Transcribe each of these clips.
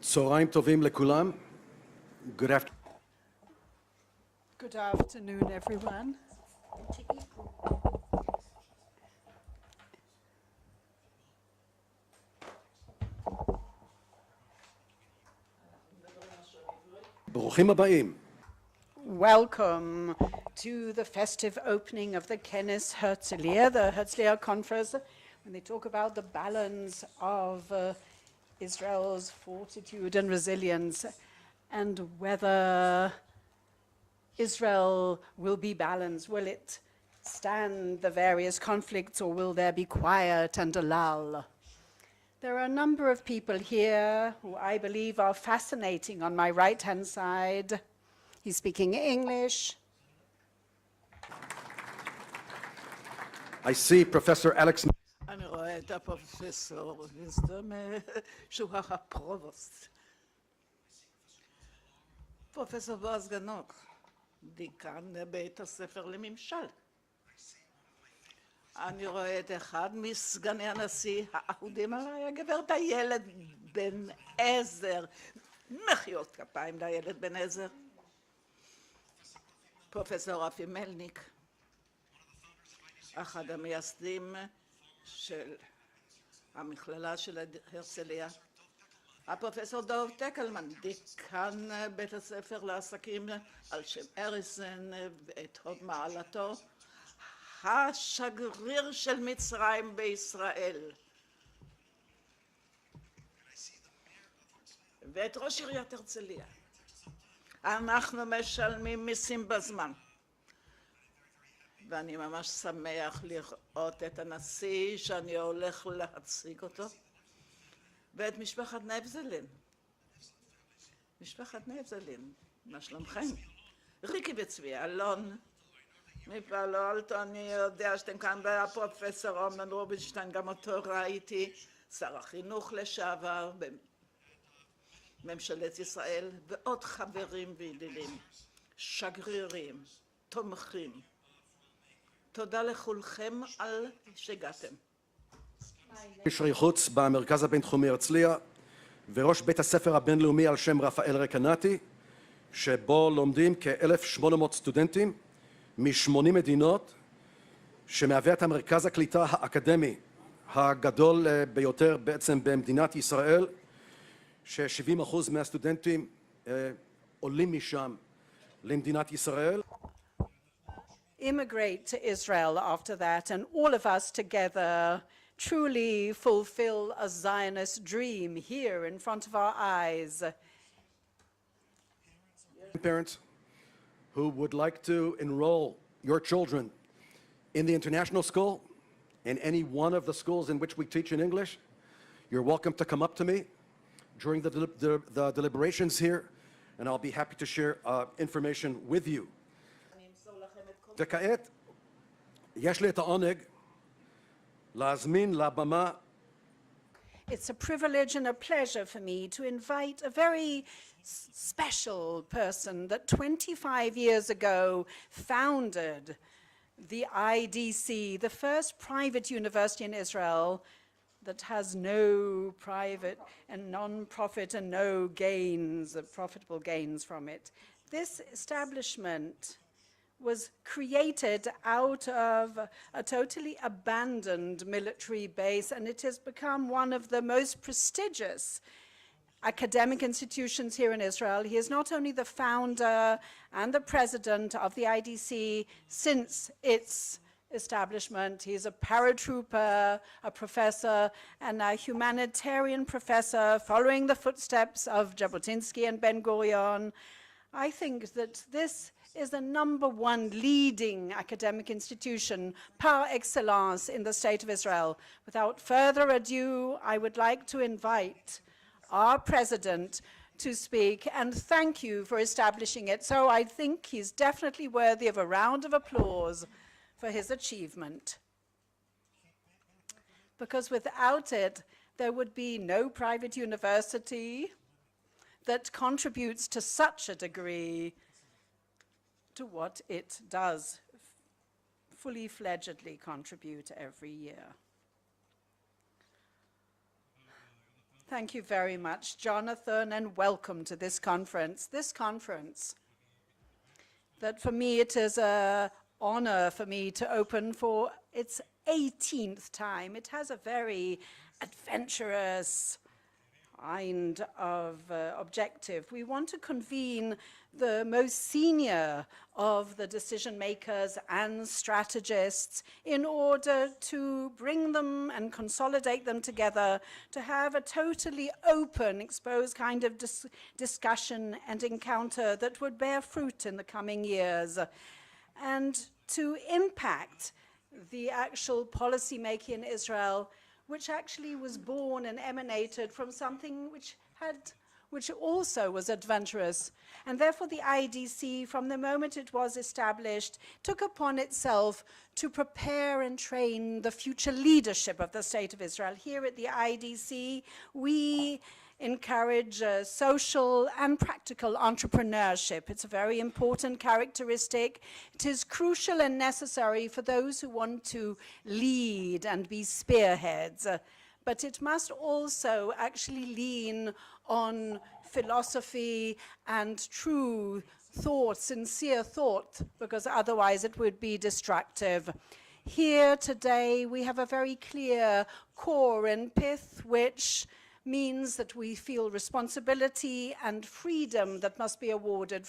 צהריים טובים לכולם. Good afternoon. Good afternoon, everyone. ברוכים הבאים. Welcome to the festive opening of the Knesset Herzliya, the Herzliya conference, when they talk about the balance of Israel's fortitude and resilience, and whether Israel will be balanced. Will it stand the various conflicts, or will there be quiet and a lull? There are a number of people here who I believe are fascinating. On my right-hand side, he's speaking English. I see Professor Alex. אני רואה את הפרופסור ויזדום שהוא הפרובוסט. פרופסור בועז גנור, דיקן בית הספר לממשל. אני רואה את אחד מסגני הנשיא האהודים עליי, הגברת הילד בן עזר. מחיאות כפיים לילד בן עזר. פרופסור רפי מלניק, אחד המייסדים של המכללה של הרצליה. הפרופסור דוב טקלמן, דיקן בית הספר לעסקים על שם אריסן ואת הוד מעלתו, השגריר של מצרים בישראל. ואת ראש עיריית הרצליה. אנחנו משלמים מיסים בזמן. ואני ממש שמח לראות את הנשיא שאני הולך להציג אותו, ואת משפחת נבזלין. משפחת נבזלין, מה שלומכם? ריקי וצבי אלון, מפעלו אלטו, אני יודע שאתם כאן בפרופסור אומן רובינשטיין, גם אותו ראיתי, שר החינוך לשעבר בממשלת ישראל, ועוד חברים וידידים, שגרירים, תומכים. תודה לכולכם על שהגעתם. קשרי חוץ במרכז הבינתחומי הרצליה וראש בית הספר הבינלאומי על שם רפאל רקנטי, שבו לומדים כ-1,800 סטודנטים מ-80 מדינות, שמהווה את המרכז הקליטה האקדמי הגדול ביותר בעצם במדינת ישראל, ש-70% מהסטודנטים עולים משם למדינת ישראל. Immigrate to Israel after that, and all of us together truly fulfill a Zionist dream here in front of our eyes. Parents who would like to enroll your children in the international school, in any one of the schools in which we teach in English, you're welcome to come up to me during the deliberations here, and I'll be happy to share information with you. וכעת יש לי את העונג להזמין לבמה. It's a privilege and a pleasure for me to invite a very special person that 25 years ago founded the IDC, the first private university in Israel that has no private and non-profit and no gains, profitable gains from it. This establishment was created out of a totally abandoned military base, and it has become one of the most prestigious academic institutions here in Israel. He is not only the founder and the president of the IDC since its establishment, he is a paratrooper, a professor, and a humanitarian professor following the footsteps of Jabotinsky and Ben-Gurion. I think that this is the #1 leading academic institution par excellence in the state of Israel. Without further ado, I would like to invite our president to speak and thank you for establishing it. So I think he's definitely worthy of a round of applause for his achievement. Because without it, there would be no private university that contributes to such a degree to what it does fully fledgedly contribute every year. Thank you very much, Jonathan, and welcome to this conference. This conference, that for me it is an honor for me to open for its 18th time. It has a very adventurous kind of objective. We want to convene the most senior of the decision makers and strategists in order to bring them and consolidate them together to have a totally open, exposed kind of discussion and encounter that would bear fruit in the coming years and to impact the actual policy making in Israel, which actually was born and emanated from something which also was adventurous. And therefore the IDC, from the moment it was established, took upon itself to prepare and train the future leadership of the State of Israel. Here at the IDC, we encourage social and practical entrepreneurship. It's a very important characteristic. It is crucial and necessary for those who want to lead and be spearheads. But it must also actually lean on philosophy and true thought, sincere thought, because otherwise it would be destructive. Here today we have a very clear core and pith, which means that we feel responsibility and freedom that must be awarded.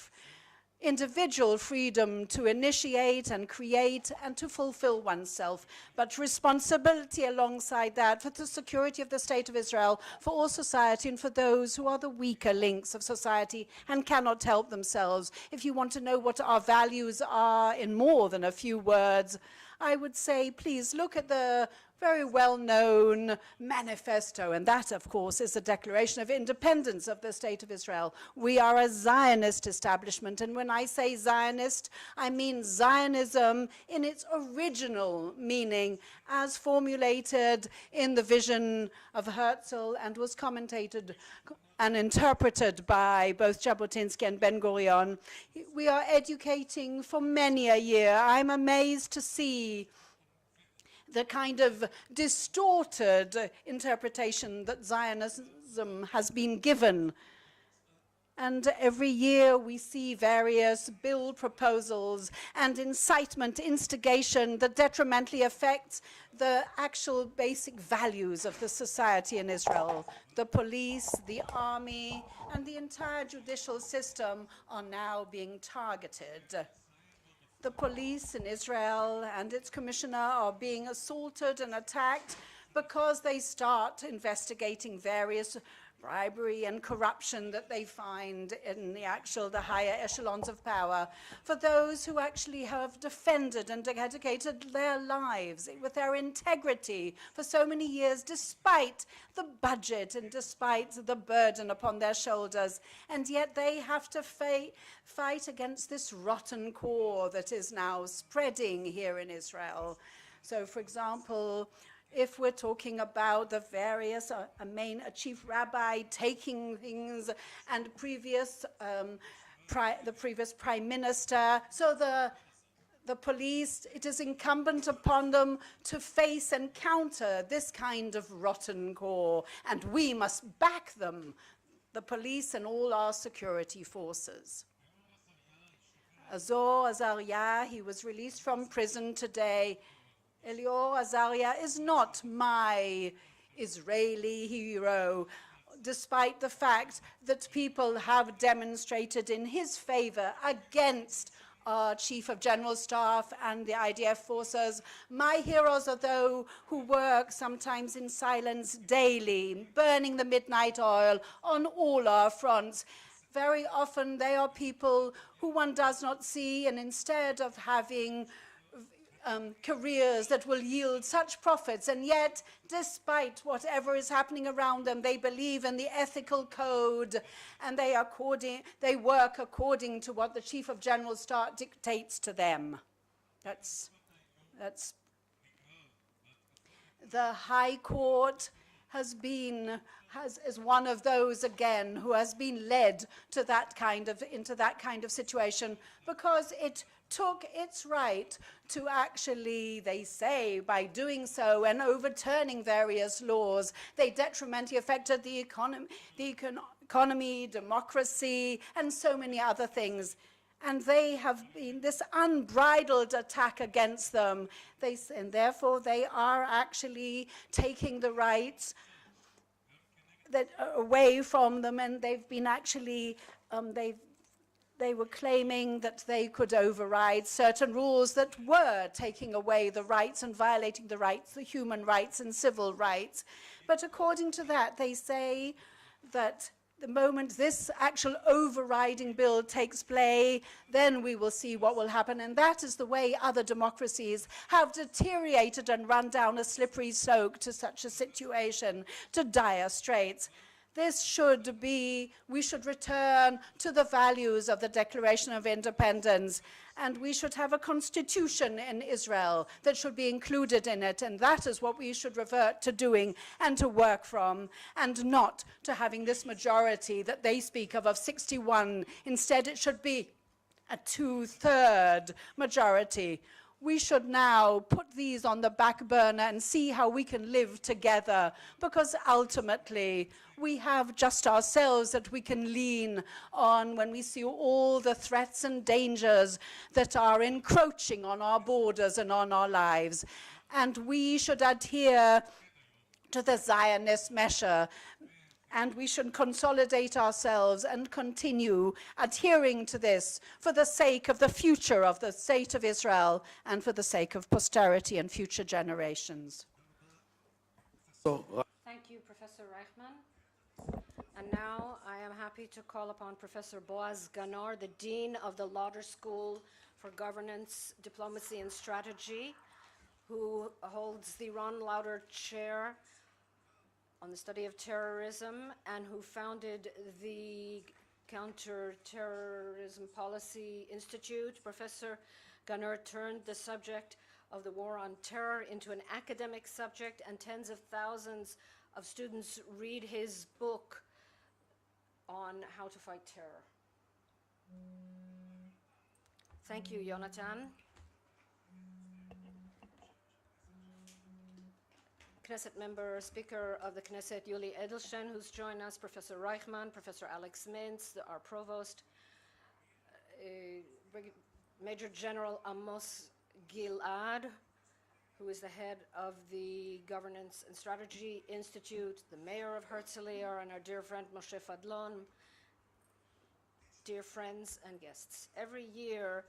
Individual freedom to initiate and create and to fulfill oneself, but responsibility alongside that for the security of the State of Israel, for all society, and for those who are the weaker links of society and cannot help themselves. If you want to know what our values are in more than a few words, I would say, please look at the very well-known manifesto, and that, of course, is the Declaration of Independence of the State of Israel. We are a Zionist establishment, and when I say Zionist, I mean Zionism in its original meaning, as formulated in the vision of Herzl and was commentated and interpreted by both Jabotinsky and Ben-Gurion. We are educating for many a year. I'm amazed to see the kind of distorted interpretation that Zionism has been given. And every year we see various bill proposals and incitement, instigation that detrimentally affects the actual basic values of the society in Israel. The police, the army, and the entire judicial system are now being targeted. The police in Israel and its commissioner are being assaulted and attacked because they start investigating various bribery and corruption that they find in the higher echelons of power. For those who actually have defended and dedicated their lives with their integrity for so many years, despite the budget and despite the burden upon their shoulders, and yet they have to fight against this rotten core that is now spreading here in Israel. So, for example, if we're talking about the various, a chief rabbi taking things, and the previous prime minister, so the police, it is incumbent upon them to face and counter this kind of rotten core, and we must back them, the police and all our security forces. Azor Azariah, he was released from prison today. Elior Azariah is not my Israeli hero, despite the fact that people have demonstrated in his favor against our Chief of General Staff and the IDF forces. My heroes are those who work sometimes in silence daily, burning the midnight oil on all our fronts. Very often they are people who one does not see, and instead of having careers that will yield such profits, and yet, despite whatever is happening around them, they believe in the ethical code, and they work according to what the Chief of General Staff dictates to them. That's the High Court is one of those again who has been led to into that kind of situation, because it took its right to actually, they say, by doing so and overturning various laws, they detrimentally affected the economy, democracy, and so many other things. And they have been this unbridled attack against them. And therefore, they are actually taking the rights that away from them, and they've been actually, they were claiming that they could override certain rules that were taking away the rights and violating the rights, the human rights and civil rights. But according to that, they say that the moment this actual overriding bill takes play, then we will see what will happen. And that is the way other democracies have deteriorated and run down a slippery slope to such a situation, to dire straits. This should be, we should return to the values of the Declaration of Independence, and we should have a constitution in Israel that should be included in it, and that is what we should revert to doing and to work from, and not to having this majority that they speak of 61. Instead, it should be a 2/3 majority. We should now put these on the back burner and see how we can live together, because ultimately we have just ourselves that we can lean on when we see all the threats and dangers that are encroaching on our borders and on our lives. And we should adhere to the Zionist measure, and we should consolidate ourselves and continue adhering to this for the sake of the future of the state of Israel and for the sake of posterity and future generations. Thank you, Professor Reichman. And now I am happy to call upon Professor Boaz Ganor, the Dean of the Lauder School for Governance, Diplomacy and Strategy, who holds the Ron Lauder Chair on the study of terrorism and who founded the Counter-Terrorism Policy Institute. Professor Ganor turned the subject of the war on terror into an academic subject, and tens of thousands of students read his book on how to fight terror. Thank you, Jonathan. Knesset member, Speaker of the Knesset, Yuli Edelstein, who's joined us, Professor Reichman, Professor Alex Mintz, our Provost, Major General Amos Gilad, who is the head of the Governance and Strategy Institute, the Mayor of Herzliya, and our dear friend Moshe Fadlon, dear friends and guests. Every year,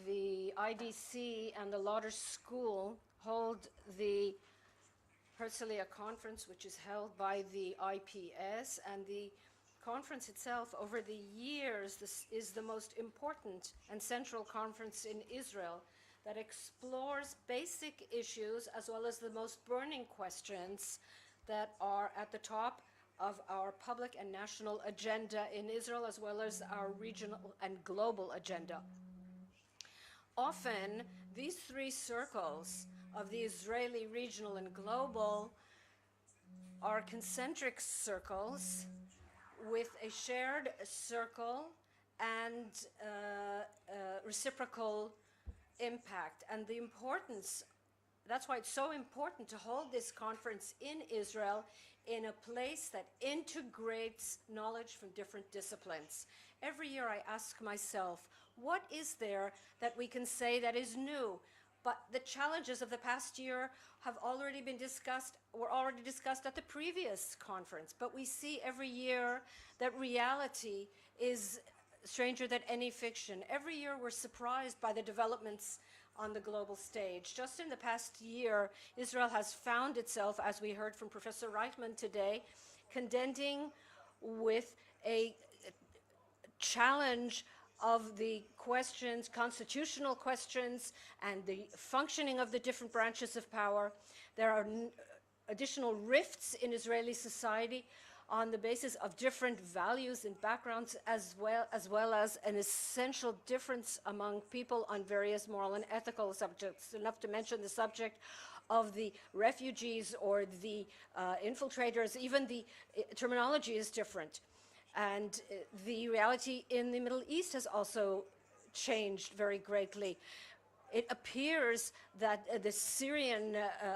the IDC and the Lauder School hold the Herzliya Conference, which is held by the IPS, and the conference itself, over the years, this is the most important and central conference in Israel that explores basic issues as well as the most burning questions that are at the top of our public and national agenda in Israel, as well as our regional and global agenda. Often, these three circles of the Israeli, regional, and global are concentric circles with a shared circle and reciprocal impact. And the importance, that's why it's so important to hold this conference in Israel in a place that integrates knowledge from different disciplines. Every year I ask myself, what is there that we can say that is new? But the challenges of the past year have already been discussed, were already discussed at the previous conference. But we see every year that reality is stranger than any fiction. Every year we're surprised by the developments on the global stage. Just in the past year, Israel has found itself, as we heard from Professor Reichman today, contending with a challenge of the questions, constitutional questions, and the functioning of the different branches of power. There are additional rifts in Israeli society on the basis of different values and backgrounds, as well as an essential difference among people on various moral and ethical subjects. Enough to mention the subject of the refugees or the infiltrators. Even the terminology is different. And the reality in the Middle East has also changed very greatly. It appears that the Syrian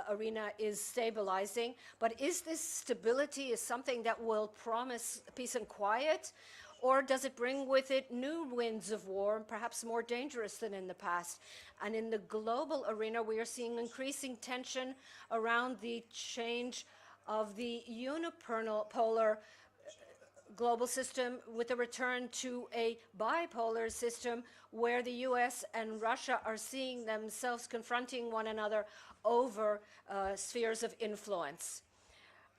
arena is stabilizing, but is this stability is something that will promise peace and quiet, or does it bring with it new winds of war, perhaps more dangerous than in the past? And in the global arena, we are seeing increasing tension around the change of the unipolar global system with a return to a bipolar system where the US and Russia are seeing themselves confronting one another over spheres of influence.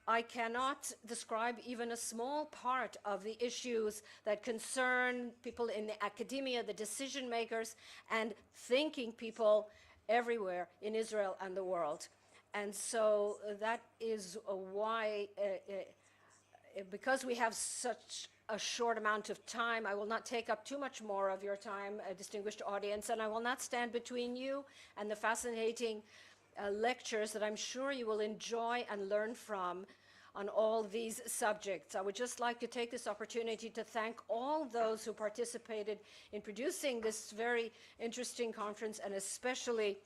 I cannot describe even a small part of the issues that concern people in the academia, the decision makers, and thinking people everywhere in Israel and the world. And so that is why because we have such a short amount of time, I will not take up too much more of your time, distinguished audience, and I will not stand between you and the fascinating lectures that I'm sure you will enjoy and learn from on all these subjects. I would just like to take this opportunity to thank all those who participated in producing this very interesting conference, and especially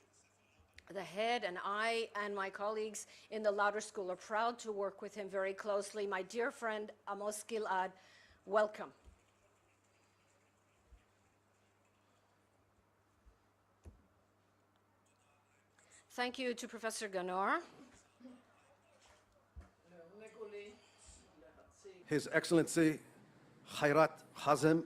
the head, and I and my colleagues in the Lauder School are proud to work with him very closely. My dear friend Amos Gilad, welcome. Thank you to Professor Ganor. His Excellency Khairat Hazem,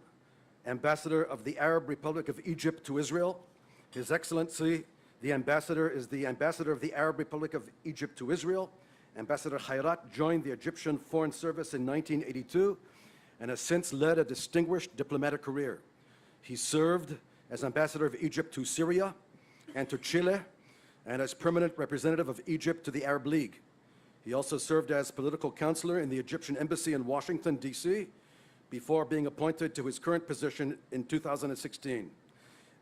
Ambassador of the Arab Republic of Egypt to Israel. His Excellency, the Ambassador is the Ambassador of the Arab Republic of Egypt to Israel. Ambassador Khairat joined the Egyptian Foreign Service in 1982 and has since led a distinguished diplomatic career. He served as Ambassador of Egypt to Syria and to Chile, and as permanent representative of Egypt to the Arab League. He also served as political counselor in the Egyptian embassy in Washington, D.C., before being appointed to his current position in 2016.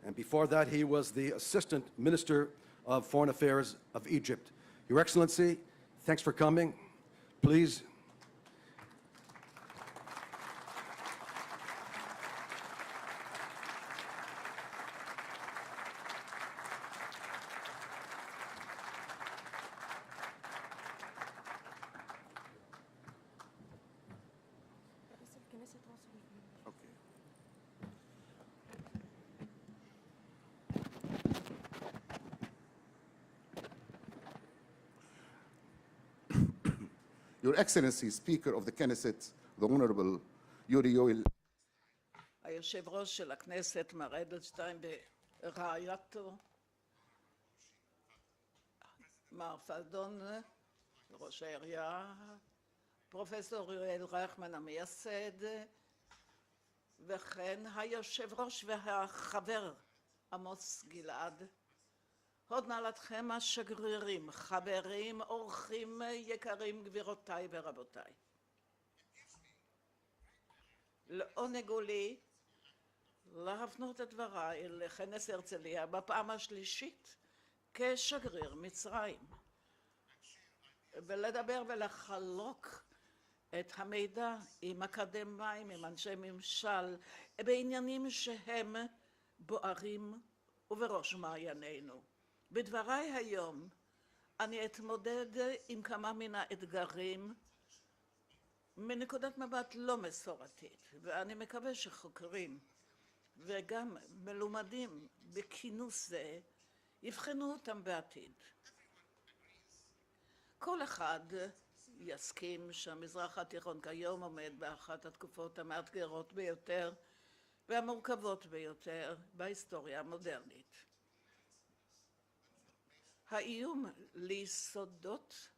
And before that, he was the Assistant Minister of Foreign Affairs of Egypt. Your Excellency, thanks for coming. Please. Your Excellency, Speaker of the Knesset, the Honorable Uriel. היושב ראש של הכנסת, מר אדלשטיין ורעייתו, מר פדלון, ראש העירייה, פרופסור יואל רייכמן המייסד, וכן היושב ראש והחבר עמוס גלעד, הוד מעלתכם השגרירים, חברים, אורחים יקרים, גבירותיי ורבותיי. לעונג הוא לי להפנות את דבריי לכנס הרצליה בפעם השלישית כשגריר מצרים, ולדבר ולחלוק את המידע עם אקדמאים, עם אנשי ממשל, בעניינים שהם בוערים ובראש מעיינינו. בדבריי היום אני אתמודד עם כמה מן האתגרים מנקודת מבט לא מסורתית, ואני מקווה שחוקרים וגם מלומדים בכינוס זה יבחנו אותם בעתיד. כל אחד יסכים שהמזרח התיכון כיום עומד באחת התקופות המאתגרות ביותר והמורכבות ביותר בהיסטוריה המודרנית. האיום ליסודות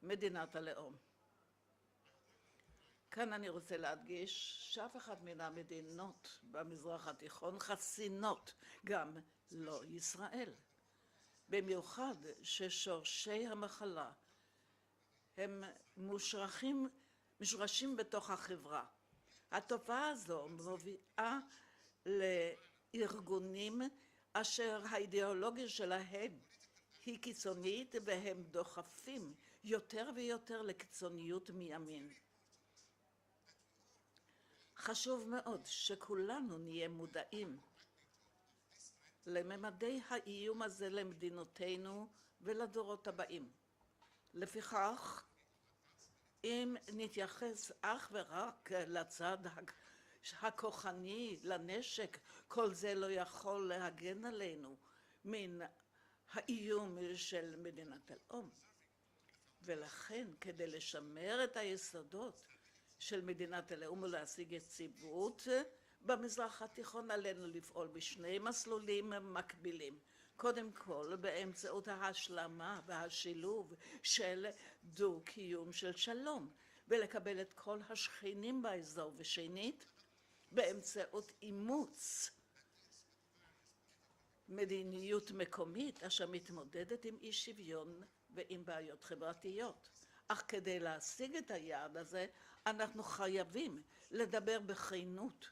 מדינת הלאום. כאן אני רוצה להדגיש שאף אחת מן המדינות במזרח התיכון חסינות, גם לא ישראל. במיוחד ששורשי המחלה הם מושרשים בתוך החברה. התופעה הזו מובילה לארגונים אשר האידיאולוגיה שלהם היא קיצונית, והם דוחפים יותר ויותר לקיצוניות מימין. חשוב מאוד שכולנו נהיה מודעים לממדי האיום הזה למדינותינו ולדורות הבאים. לפיכך, אם נתייחס אך ורק לצד הכוחני, לנשק, כל זה לא יכול להגן עלינו מן האיום של מדינת הלאום. ולכן, כדי לשמר את היסודות של מדינת הלאום ולהשיג יציבות במזרח התיכון, עלינו לפעול בשני מסלולים מקבילים. קודם כל, באמצעות ההשלמה והשילוב של דו-קיום של שלום, ולקבל את כל השכנים באזור, ושנית, באמצעות אימוץ מדיניות מקומית אשר מתמודדת עם אי שוויון ועם בעיות חברתיות. אך כדי להשיג את היעד הזה, אנחנו חייבים לדבר בכנות,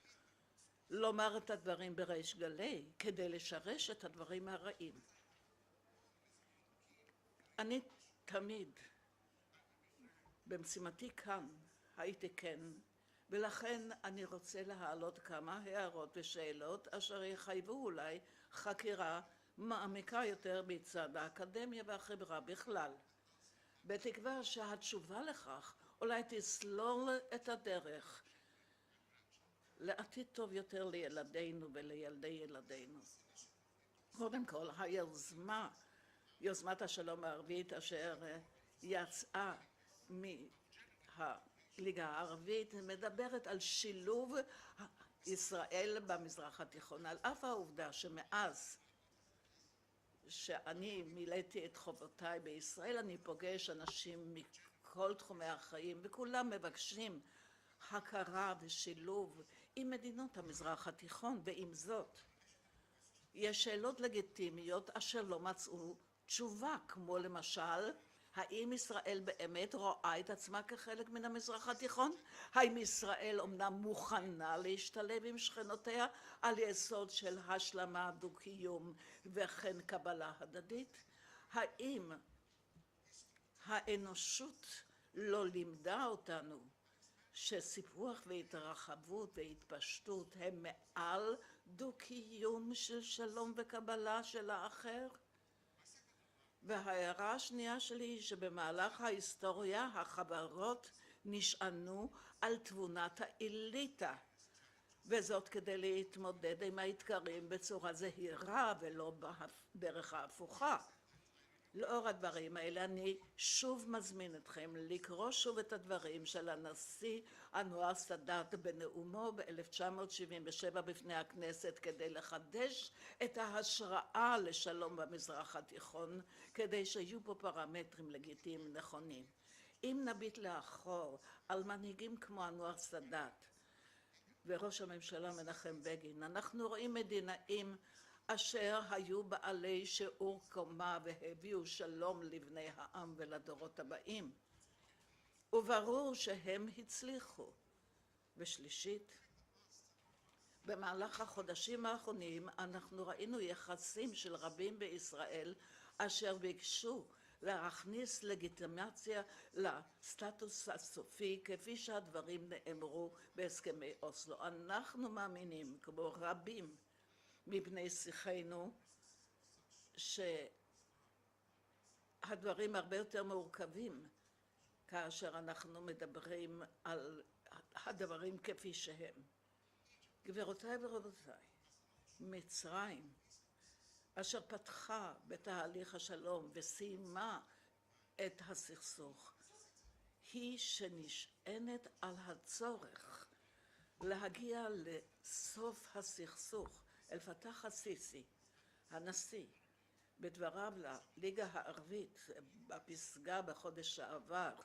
לומר את הדברים בריש גלי, כדי לשרש את הדברים הרעים. אני תמיד, במשימתי כאן, הייתי כן, ולכן אני רוצה להעלות כמה הערות ושאלות אשר יחייבו אולי חקירה מעמיקה יותר מצד האקדמיה והחברה בכלל. בתקווה שהתשובה לכך אולי תסלול את הדרך לעתיד טוב יותר לילדינו ולילדי ילדינו. קודם כל, יוזמת השלום הערבית אשר יצאה מהליגה הערבית, מדברת על שילוב ישראל במזרח התיכון, על אף העובדה שמאז שאני מילאתי את חובותיי בישראל, אני פוגש אנשים מכל תחומי החיים, וכולם מבקשים הכרה ושילוב עם מדינות המזרח התיכון, ועם זאת, יש שאלות לגיטימיות אשר לא מצאו תשובה, כמו למשל, האם ישראל באמת רואה את עצמה כחלק מן המזרח התיכון? האם ישראל אומנם מוכנה להשתלב עם שכנותיה על יסוד של השלמה, דו-קיום וכן קבלה הדדית? האם האנושות לא לימדה אותנו שסיפוח והתרחבות והתפשטות הם מעל דו-קיום של שלום וקבלה של האחר? וההערה השנייה שלי היא שבמהלך ההיסטוריה החברות נשענו על תבונת האליטה, וזאת כדי להתמודד עם האתגרים בצורה זהירה ולא בדרך ההפוכה. לאור הדברים האלה אני שוב מזמין אתכם לקרוא שוב את הדברים של הנשיא אנואר סאדאת בנאומו ב-1977 בפני הכנסת, כדי לחדש את ההשראה לשלום במזרח התיכון, כדי שיהיו פה פרמטרים לגיטימיים נכונים. אם נביט לאחור על מנהיגים כמו אנואר סאדאת וראש הממשלה מנחם בגין, אנחנו רואים מדינאים אשר היו בעלי שיעור קומה והביאו שלום לבני העם ולדורות הבאים, וברור שהם הצליחו. ושלישית, במהלך החודשים האחרונים אנחנו ראינו יחסים של רבים בישראל אשר ביקשו להכניס לגיטימציה לסטטוס הסופי כפי שהדברים נאמרו בהסכמי אוסלו. אנחנו מאמינים, כמו רבים מבני שיחינו, שהדברים הרבה יותר מורכבים כאשר אנחנו מדברים על הדברים כפי שהם. גבירותיי ורבותיי, מצרים אשר פתחה בתהליך השלום וסיימה את הסכסוך, היא שנשענת על הצורך להגיע לסוף הסכסוך. אל-פתח א-סיסי, הנשיא, בדבריו לליגה הערבית בפסגה בחודש שעבר,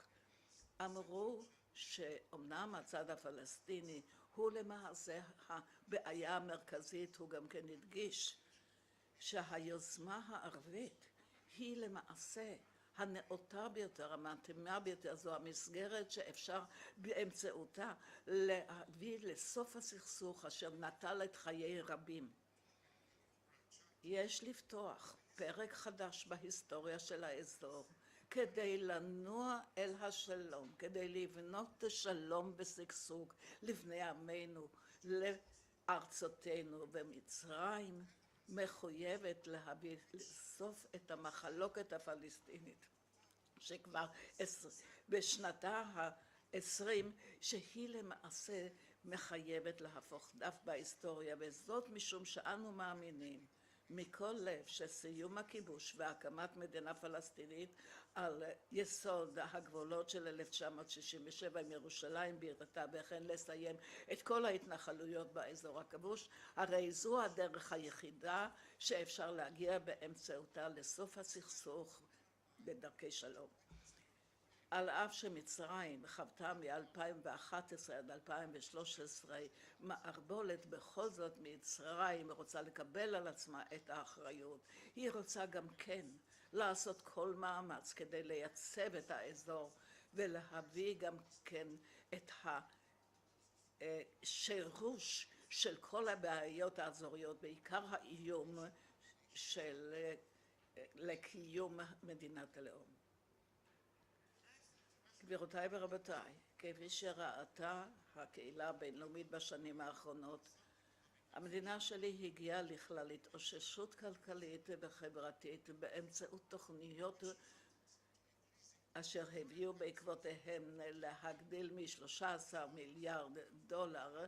אמרו שאומנם הצד הפלסטיני הוא למעשה הבעיה המרכזית, הוא גם כן הדגיש שהיוזמה הערבית היא למעשה הנאותה ביותר, המתאימה ביותר, זו המסגרת שאפשר באמצעותה להביא לסוף הסכסוך אשר נטל את חיי רבים. יש לפתוח פרק חדש בהיסטוריה של האזור כדי לנוע אל השלום, כדי לבנות שלום ושגשוג לבני עמנו, לארצותינו. ומצרים מחויבת להביא לסוף את המחלוקת הפלסטינית, שכבר בשנתה ה-20, שהיא למעשה מחייבת להפוך דף בהיסטוריה, וזאת משום שאנו מאמינים מכל לב שסיום הכיבוש והקמת מדינה פלסטינית על יסוד הגבולות של 1967 עם ירושלים בירתה, וכן לסיים את כל ההתנחלויות באזור הכבוש, הרי זו הדרך היחידה שאפשר להגיע באמצעותה לסוף הסכסוך בדרכי שלום. על אף שמצרים חוותה מ-2011 עד 2013 מערבולת, בכל זאת מצרים רוצה לקבל על עצמה את האחריות. היא רוצה גם כן לעשות כל מאמץ כדי לייצב את האזור ולהביא גם כן את השירוש של כל הבעיות האזוריות, בעיקר האיום של לקיום מדינת הלאום. גבירותיי ורבותיי, כפי שראתה הקהילה הבינלאומית בשנים האחרונות, המדינה שלי הגיעה לכלל התאוששות כלכלית וחברתית באמצעות תוכניות אשר הביאו בעקבותיהם להגדיל מ-13 מיליארד דולר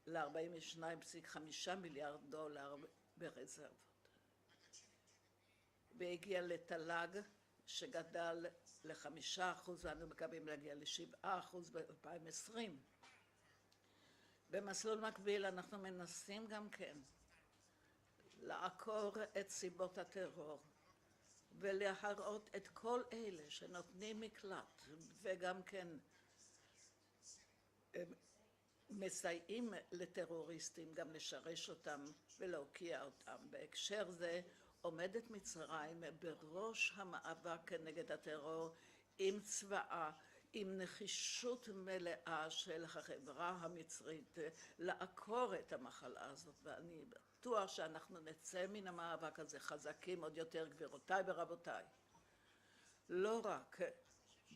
ל-42.5 מיליארד דולר ברזרבות. והגיע לתל"ג שגדל ל5%, ואנו מקווים להגיע ל7% ב-2020. במסלול מקביל אנחנו מנסים גם כן לעקור את סיבות הטרור ולהראות את כל אלה שנותנים מקלט וגם כן מסייעים לטרוריסטים, גם לשרש אותם ולהוקיע אותם. בהקשר זה עומדת מצרים בראש המאבק כנגד הטרור עם צבאה, עם נחישות מלאה של החברה המצרית לעקור את המחלה הזאת, ואני בטוח שאנחנו נצא מן המאבק הזה חזקים עוד יותר. גבירותיי ורבותיי, לא רק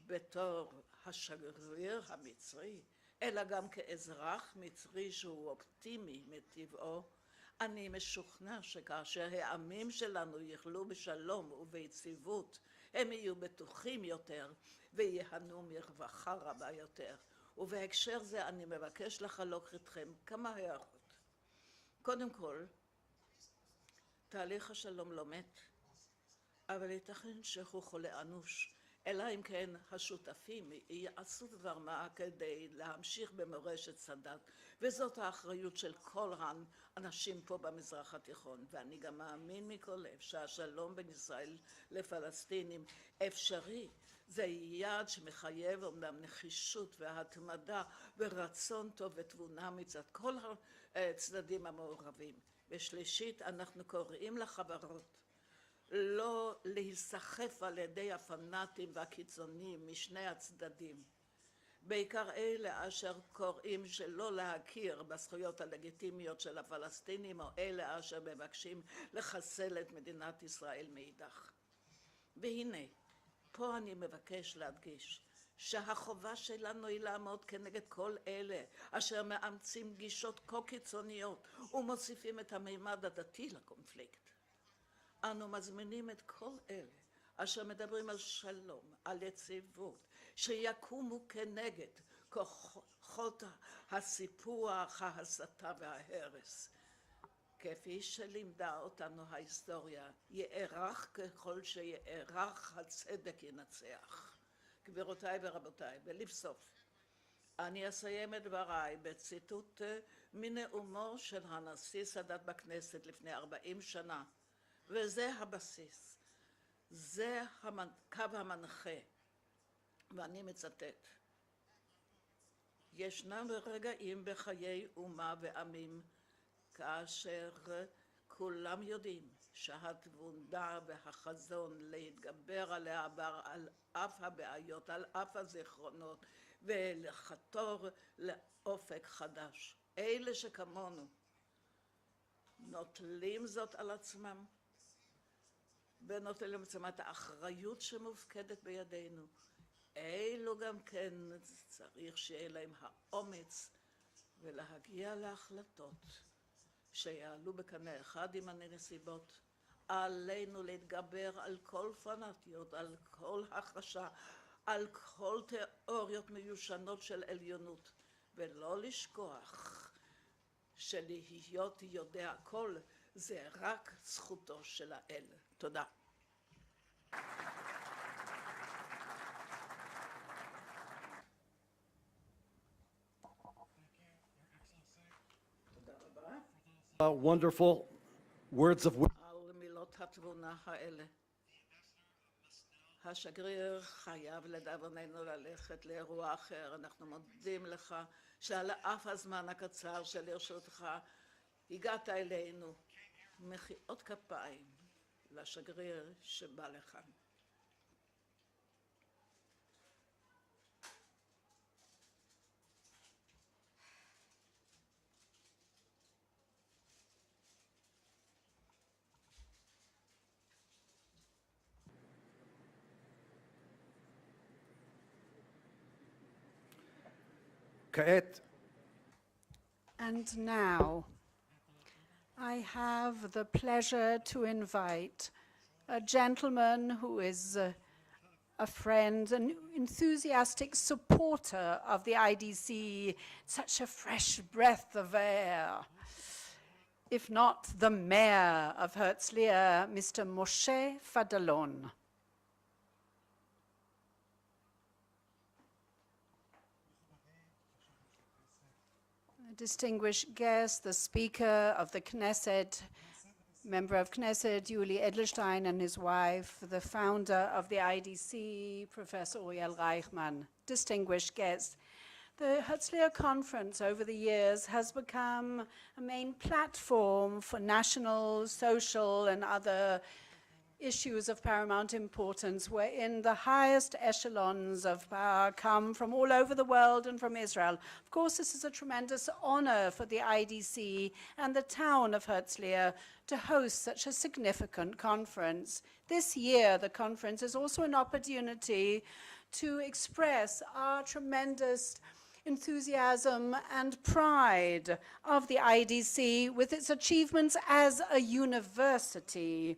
בתור השגריר המצרי, אלא גם כאזרח מצרי שהוא אופטימי מטבעו, אני משוכנע שכאשר העמים שלנו יחיו בשלום וביציבות, הם יהיו בטוחים יותר ויהנו מרווחה רבה יותר. ובהקשר זה אני מבקש לחלוק איתכם כמה הערות. קודם כל, תהליך השלום לא מת, אבל ייתכן שהוא חולה אנוש, אלא אם כן השותפים יעשו דבר מה כדי להמשיך במורשת סאדאת, וזאת האחריות של כל האנשים פה במזרח התיכון. ואני גם מאמין מכל לב שהשלום בין ישראל לפלסטינים אפשרי. זה יעד שמחייב אומנם נחישות והתמדה ורצון טוב ותבונה מצד כל הצדדים המעורבים. ושלישית, אנחנו קוראים לחברות לא להיסחף על ידי הפנאטים והקיצוניים משני הצדדים, בעיקר אלה אשר קוראים שלא להכיר בזכויות הלגיטימיות של הפלסטינים, או אלה אשר מבקשים לחסל את מדינת ישראל מאידך. והנה, פה אני מבקש להדגיש שהחובה שלנו היא לעמוד כנגד כל אלה אשר מאמצים גישות כה קיצוניות ומוסיפים את הממד הדתי לקונפליקט. אנו מזמינים את כל אלה אשר מדברים על שלום, על יציבות, שיקומו כנגד כוחות הסיפוח, ההסתה וההרס. כפי שלימדה אותנו ההיסטוריה, יארך ככל שיארך הצדק ינצח. גבירותיי ורבותיי, ולבסוף, אני אסיים את דבריי בציטוט מנאומו של הנשיא סאדאת בכנסת לפני 40 שנה, וזה הבסיס, זה הקו המנחה, ואני מצטט: ישנם רגעים בחיי אומה ועמים כאשר כולם יודעים שהתבונה והחזון להתגבר על העבר, על אף הבעיות, על אף הזיכרונות, ולחתור לאופק חדש. אלה שכמונו נוטלים זאת על עצמם ונוטלים לעצמם את האחריות שמופקדת בידינו. אלו גם כן צריך שיהיה להם האומץ ולהגיע להחלטות שיעלו בקנה אחד עם הנסיבות. עלינו להתגבר על כל פנאטיות, על כל החרשה, על כל תיאוריות מיושנות של עליונות, ולא לשכוח שלהיות יודע הכל זה רק זכותו של האל. תודה. Wonderful words of wisdom. על מילות התבונה האלה. השגריר חייב לדאבוננו ללכת לאירוע אחר. אנחנו מודים לך שעל אף הזמן הקצר שלרשותך הגעת אלינו. מחיאות כפיים לשגריר שבא לכאן. כעת, And now, I have the pleasure to invite a gentleman who is a friend, an enthusiastic supporter of the IDC, such a fresh breath of air. If not the mayor of Herzliya, Mr. Moshe Fadlon. Distinguished guest, the Speaker of the Knesset, Member of Knesset, Yuli Edelstein and his wife, the founder of the IDC, Professor Uriel Reichman, distinguished guests. The Herzliya Conference over the years has become a main platform for national, social, and other issues of paramount importance, wherein the highest echelons of power come from all over the world and from Israel. Of course, this is a tremendous honor for the IDC and the town of Herzliya to host such a significant conference. This year, the conference is also an opportunity to express our tremendous enthusiasm and pride of the IDC with its achievements as a university,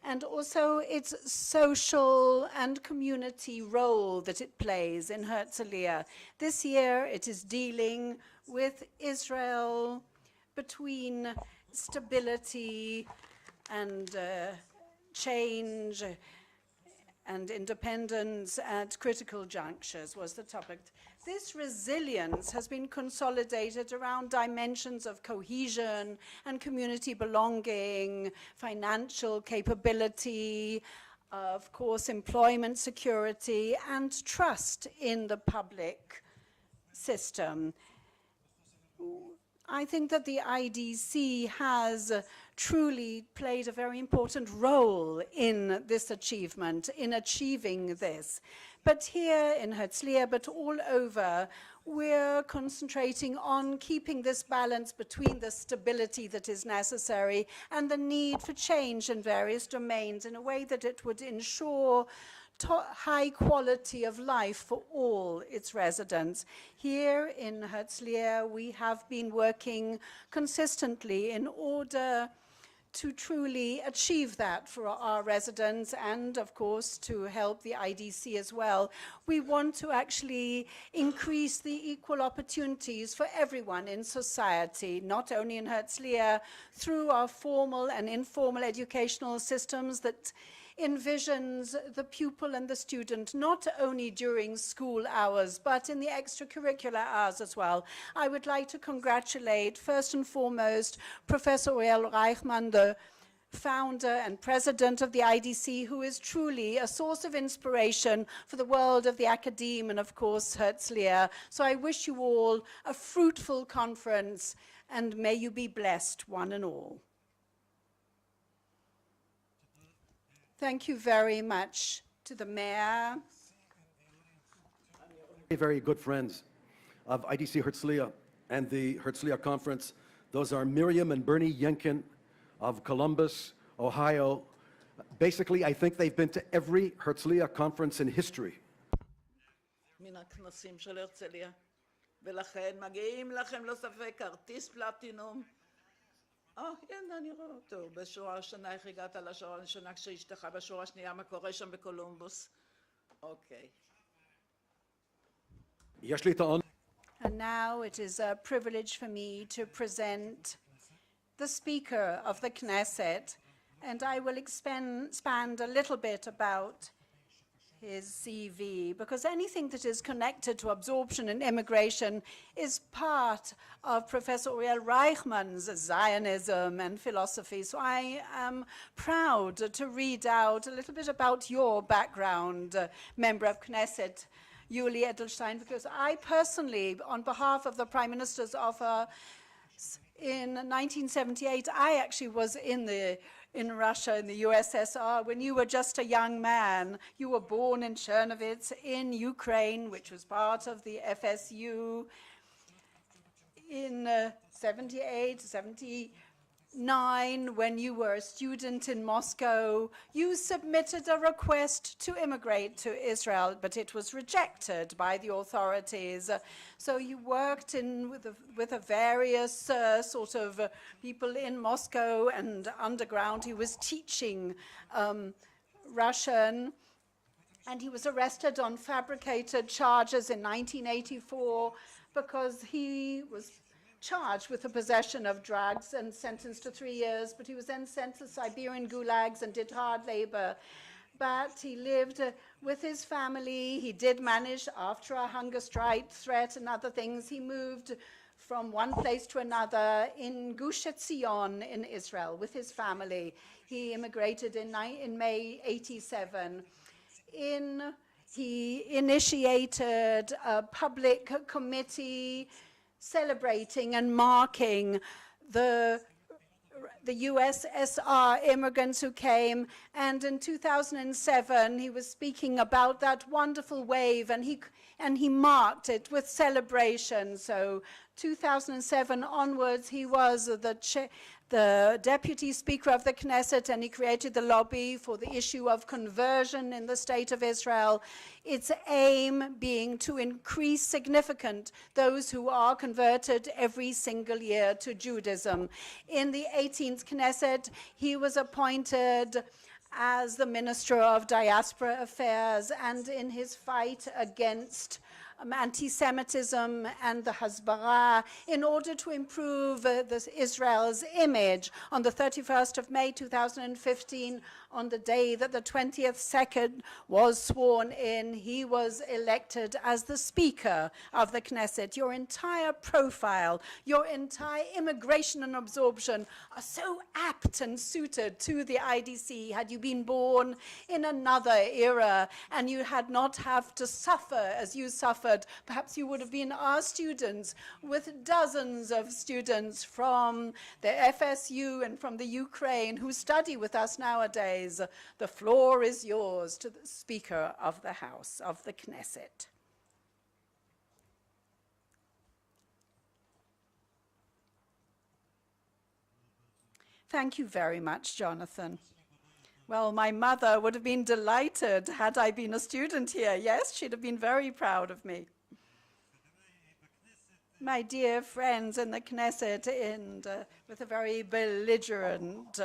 and also its social and community role that it plays in Herzliya. This year, it is dealing with Israel between stability and change and independence at critical junctures was the topic. This resilience has been consolidated around dimensions of cohesion and community belonging, financial capability, of course, employment security, and trust in the public system. I think that the IDC has truly played a very important role in this achievement, in achieving this. But here in Herzliya, but all over, we're concentrating on keeping this balance between the stability that is necessary and the need for change in various domains in a way that it would ensure high quality of life for all its residents. Here in Herzliya, we have been working consistently in order to truly achieve that for our residents and, of course, to help the IDC as well. We want to actually increase the equal opportunities for everyone in society, not only in Herzliya, through our formal and informal educational systems that envisions the pupil and the student not only during school hours, but in the extracurricular hours as well. I would like to congratulate, first and foremost, Professor Uriel Reichman, the founder and president of the IDC, who is truly a source of inspiration for the world of the academe and, of course, Herzliya. So I wish you all a fruitful conference, and may you be blessed, one and all. Thank you very much to the mayor. Very good friends of IDC Herzliya and the Herzliya Conference. Those are Miriam and Bernie Yenkin of Columbus, Ohio. Basically, I think they've been to every Herzliya conference in history. מן הכנסים של הרצליה, ולכן מגיעים לכם לא ספק כרטיס פלטינום הנה אני רואה אותו. בשורה הראשונה, איך הגעת לשורה הראשונה כשאשתך בשורה השנייה, מה קורה שם בקולומבוס? אוקיי. יש לי את העונג And now it is a privilege for me to present the Speaker of the Knesset, and I will expand a little bit about his CV, because anything that is connected to absorption and immigration is part of Professor Uriel Reichman's Zionism and philosophy. So I am proud to read out a little bit about your background, member of Knesset, Yuli Edelstein, because I personally, on behalf of the Prime Minister's office, in 1978, I actually was in Russia, in the USSR, when you were just a young man. You were born in Chernovitz in Ukraine, which was part of the FSU. In 78, 79, when you were a student in Moscow, you submitted a request to immigrate to Israel, but it was rejected by the authorities. So you worked with a various sort of people in Moscow and underground. He was teaching Russian, and he was arrested on fabricated charges in 1984 because he was charged with the possession of drugs and sentenced to 3 years, but he was then sent to Siberian gulags and did hard labor. But he lived with his family. He did manage, after a hunger strike threat and other things, he moved from one place to another in Gush Etzion in Israel with his family. He immigrated in May 87. He initiated a public committee celebrating and marking the USSR immigrants who came, and in 2007 he was speaking about that wonderful wave, and he marked it with celebration. So 2007 onwards, he was the Deputy Speaker of the Knesset, and he created the lobby for the issue of conversion in the State of Israel, its aim being to increase significant those who are converted every single year to Judaism. In the 18th Knesset, he was appointed as the Minister of Diaspora Affairs, and in his fight against anti-Semitism and the Hasbara, in order to improve Israel's image. On the 31st of May 2015, on the day that the 20th second was sworn in, he was elected as the Speaker of the Knesset. Your entire profile, your entire immigration and absorption are so apt and suited to the IDC. Had you been born in another era and you had not have to suffer as you suffered, perhaps you would have been our students, with dozens of students from the FSU and from the Ukraine who study with us nowadays. The floor is yours to the Speaker of the House of the Knesset. Thank you very much, Jonathan. Well, my mother would have been delighted had I been a student here. Yes, she'd have been very proud of me. My dear friends in the Knesset, with a very belligerent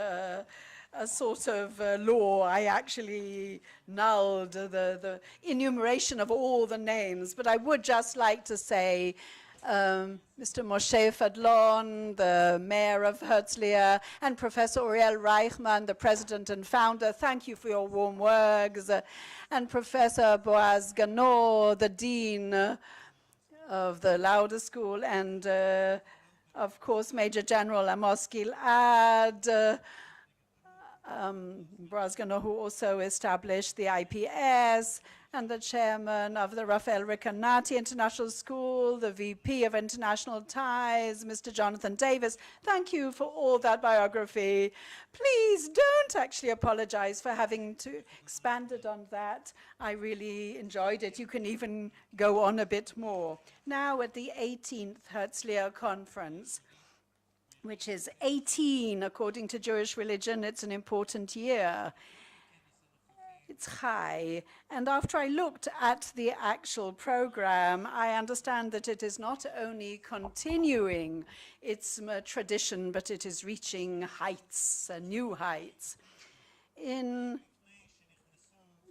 sort of law, I actually nulled the enumeration of all the names, but I would just like to say Mr. Moshe Fadlon, the mayor of Herzliya, and Professor Uriel Reichman, the president and founder, thank you for your warm words, and Professor Boaz Ganor, the dean of the Lauder School, and of course Major General Amos Gilad, Boaz Ganor, who also established the IPS, and the chairman of the Raphael Recanati International School, the VP of International Ties, Mr. Jonathan Davis. Thank you for all that biography. Please don't actually apologize for having to expanded on that. I really enjoyed it. You can even go on a bit more. Now at the 18th Herzliya Conference, which is 18 according to Jewish religion, it's an important year. It's Chai. And after I looked at the actual program, I understand that it is not only continuing its tradition, but it is reaching heights, new heights. In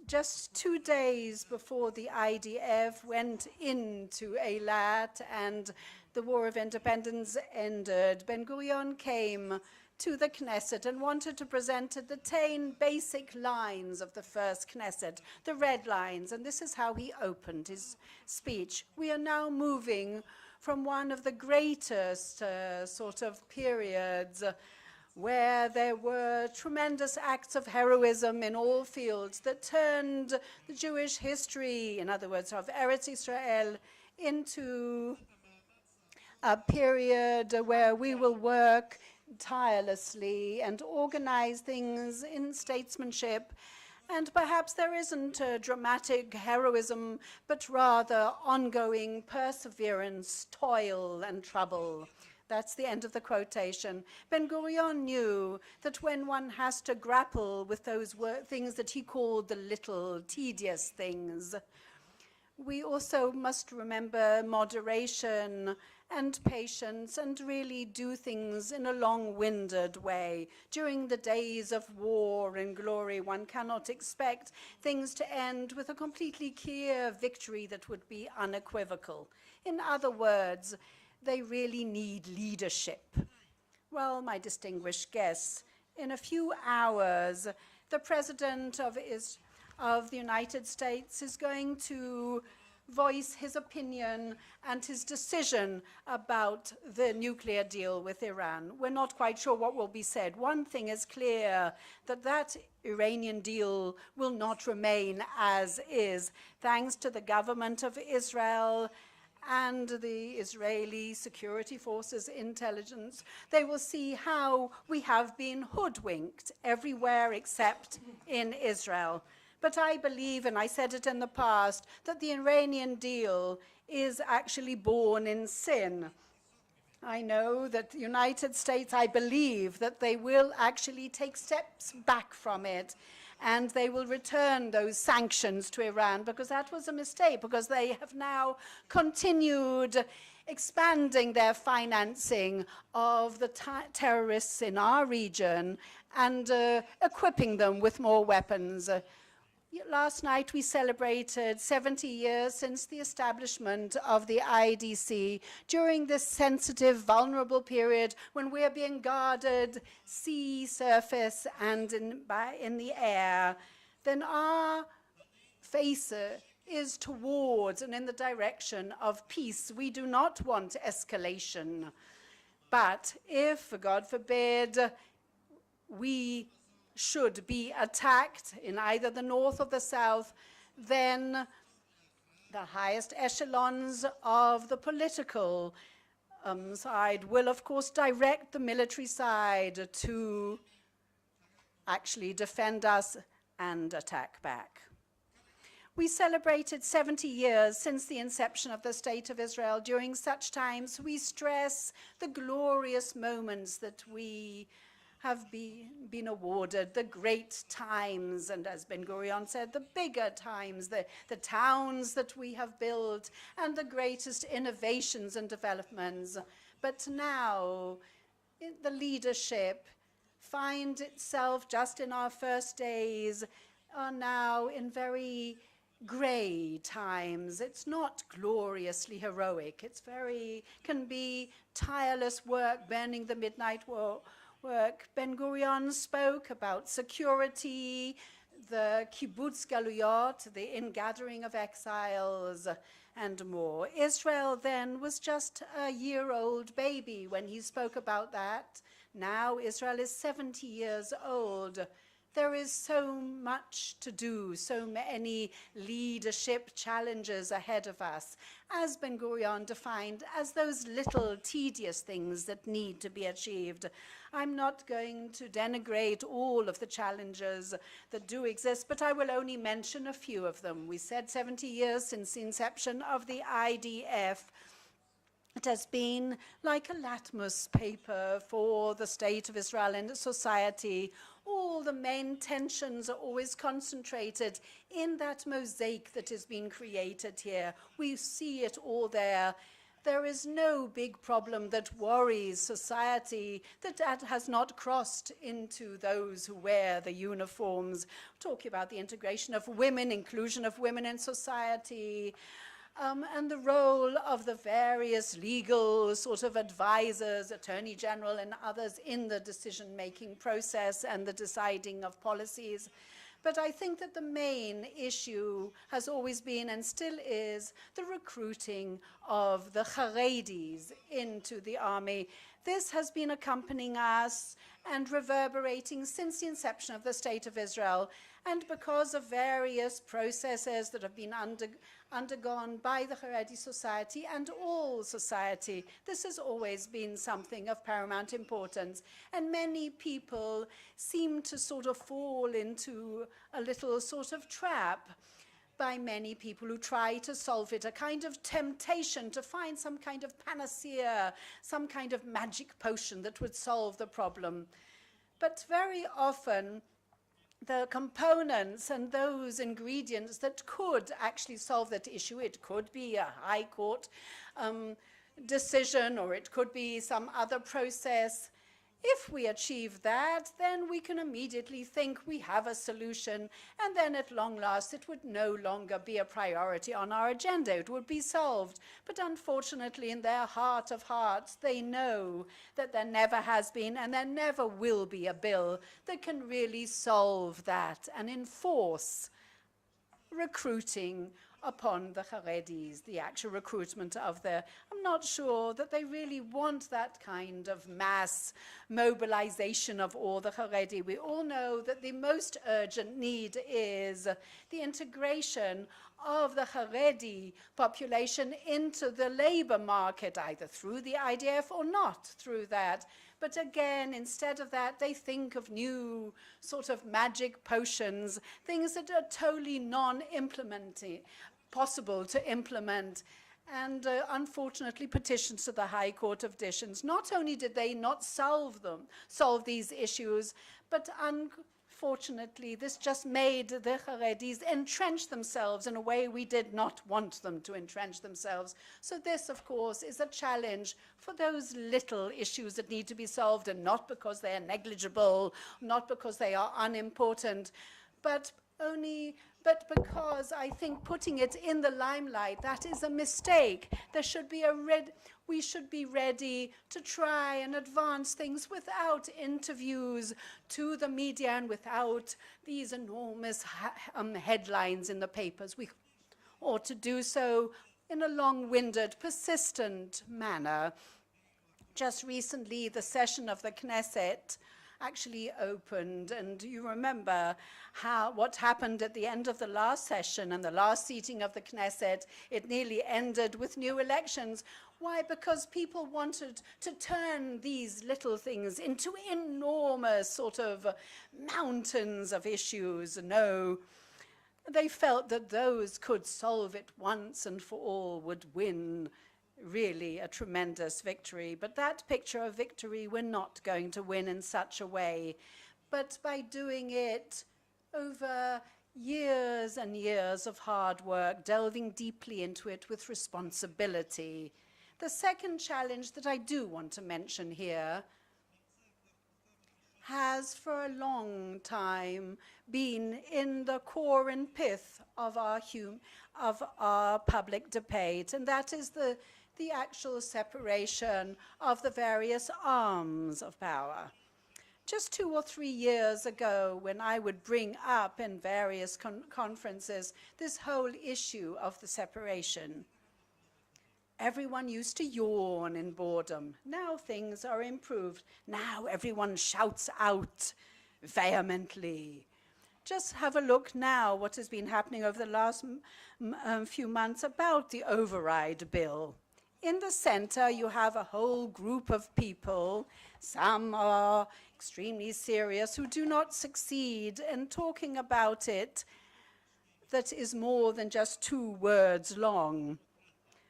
just 2 days before the IDF went into Eilat and the War of Independence ended, Ben-Gurion came to the Knesset and wanted to present the 10 basic lines of the first Knesset, the red lines, and this is how he opened his speech. We are now moving from one of the greatest sort of periods where there were tremendous acts of heroism in all fields that turned the Jewish history, in other words, of Eretz Israel, into a period where we will work tirelessly and organize things in statesmanship. And perhaps there isn't a dramatic heroism, but rather ongoing perseverance, toil, and trouble. That's the end of the quotation. Ben-Gurion knew that when one has to grapple with those things that he called the little tedious things, we also must remember moderation and patience and really do things in a long-winded way. During the days of war and glory, one cannot expect things to end with a completely clear victory that would be unequivocal. In other words, they really need leadership. Well, my distinguished guests, in a few hours, the President of the United States is going to voice his opinion and his decision about the nuclear deal with Iran. We're not quite sure what will be said. One thing is clear, that Iranian deal will not remain as is, thanks to the government of Israel and the Israeli security forces intelligence. They will see how we have been hoodwinked everywhere except in Israel. But I believe, and I said it in the past, that the Iranian deal is actually born in sin. I know that the United States, I believe that they will actually take steps back from it, and they will return those sanctions to Iran, because that was a mistake, because they have now continued expanding their financing of the terrorists in our region and equipping them with more weapons. Last night we celebrated 70 years since the establishment of the IDC. During this sensitive, vulnerable period when we are being guarded sea, surface, and in the air, then our face is towards and in the direction of peace. We do not want escalation. But if, God forbid, we should be attacked in either the north or the south, then the highest echelons of the political side will, of course, direct the military side to actually defend us and attack back. We celebrated 70 years since the inception of the State of Israel. During such times, we stress the glorious moments that we have been awarded, the great times, and as Ben-Gurion said, the bigger times, the towns that we have built, and the greatest innovations and developments. But now, the leadership finds itself just in our first days, are now in very gray times. It's not gloriously heroic. It's can be tireless work, burning the midnight work. Ben-Gurion spoke about security, the kibbutz galuyot, the ingathering of exiles, and more. Israel then was just a year-old baby when he spoke about that. Now Israel is 70 years old. There is so much to do, so many leadership challenges ahead of us, as Ben-Gurion defined as those little tedious things that need to be achieved. I'm not going to denigrate all of the challenges that do exist, but I will only mention a few of them. We said 70 years since the inception of the IDF. It has been like a litmus paper for the State of Israel and society. all the main tensions are always concentrated in that mosaic that has been created here. We see it all there. There is no big problem that worries society that has not crossed into those who wear the uniforms. Talking about the integration of women, inclusion of women in society, and the role of the various legal sort of advisors, Attorney General and others in the decision-making process and the deciding of policies. But I think that the main issue has always been and still is the recruiting of the Haredis into the army. This has been accompanying us and reverberating since the inception of the State of Israel. And because of various processes that have been undergone by the Haredi society and all society, this has always been something of paramount importance. And many people seem to sort of fall into a little sort of trap by many people who try to solve it, a kind of temptation to find some kind of panacea, some kind of magic potion that would solve the problem. But very often, the components and those ingredients that could actually solve that issue, it could be a high court decision, or it could be some other process. If we achieve that, then we can immediately think we have a solution, and then at long last it would no longer be a priority on our agenda. It would be solved. But unfortunately, in their heart of hearts, they know that there never has been and there never will be a bill that can really solve that and enforce recruiting upon the Haredis, the actual recruitment of the... I'm not sure that they really want that kind of mass mobilization of all the Haredi. We all know that the most urgent need is the integration of the Haredi population into the labor market, either through the IDF or not through that. But again, instead of that, they think of new sort of magic potions, things that are totally non-implementing, possible to implement. And unfortunately, petitions to the High Court of Decisions, not only did they not solve these issues, but unfortunately, this just made the Haredis entrench themselves in a way we did not want them to entrench themselves. So this, of course, is a challenge for those little issues that need to be solved, and not because they are negligible, not because they are unimportant, but because I think putting it in the limelight, that is a mistake. There should be we should be ready to try and advance things without interviews to the media and without these enormous headlines in the papers. We ought to do so in a long-winded, persistent manner. Just recently, the session of the Knesset actually opened, and you remember what happened at the end of the last session and the last seating of the Knesset. It nearly ended with new elections. Why? Because people wanted to turn these little things into enormous sort of mountains of issues. No, they felt that those could solve it once and for all, would win really a tremendous victory. But that picture of victory we're not going to win in such a way. But by doing it over years and years of hard work, delving deeply into it with responsibility. The second challenge that I do want to mention here has for a long time been in the core and pith of our public debate, and that is the actual separation of the various arms of power. Just 2 or 3 years ago, when I would bring up in various conferences this whole issue of the separation, everyone used to yawn in boredom. Now things are improved. Now everyone shouts out vehemently. Just have a look now what has been happening over the last few months about the override bill. In the center, you have a whole group of people. Some are extremely serious, who do not succeed in talking about it that is more than just 2 words long.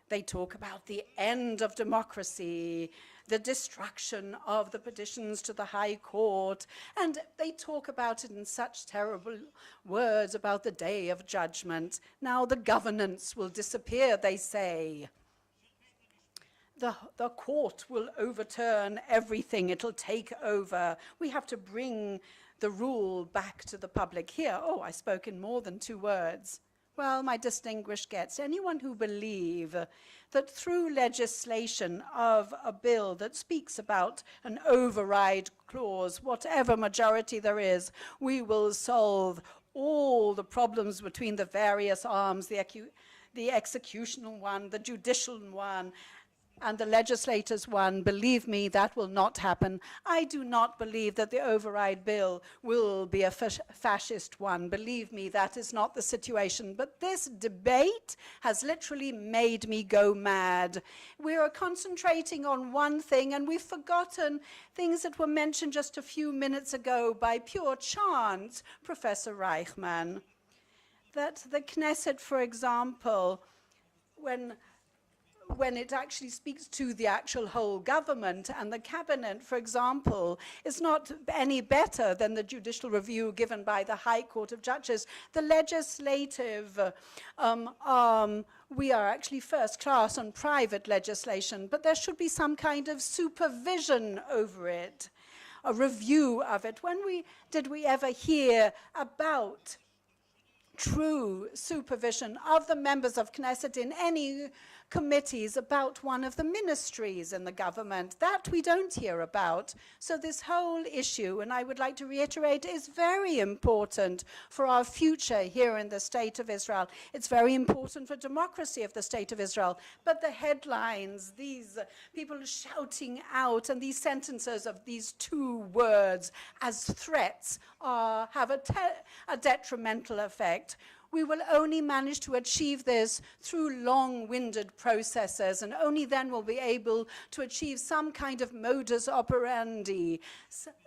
They talk about the end of democracy, the destruction of the petitions to the High Court, and they talk about it in such terrible words about the day of judgment. Now the governance will disappear, they say. The court will overturn everything. It'll take over. We have to bring the rule back to the public. Here, oh, I spoke in more than 2 words. Well, my distinguished guests, anyone who believe that through legislation of a bill that speaks about an override clause, whatever majority there is, we will solve all the problems between the various arms, the executional one, the judicial one, and the legislators one, believe me, that will not happen. I do not believe that the override bill will be a fascist one. Believe me, that is not the situation. But this debate has literally made me go mad. We are concentrating on one thing, and we've forgotten things that were mentioned just a few minutes ago by pure chance, Professor Reichman. That the Knesset, for example, when it actually speaks to the actual whole government, and the cabinet, for example, is not any better than the judicial review given by the High Court of Judges. The legislative arm, we are actually first class on private legislation, but there should be some kind of supervision over it, a review of it. When did we ever hear about true supervision of the members of Knesset in any committees about one of the ministries in the government? That we don't hear about. So this whole issue, and I would like to reiterate, is very important for our future here in the State of Israel. It's very important for democracy of the State of Israel. But the headlines, these people shouting out, and these sentences of these 2 words as threats have a detrimental effect. We will only manage to achieve this through long-winded processes, and only then will we be able to achieve some kind of modus operandi,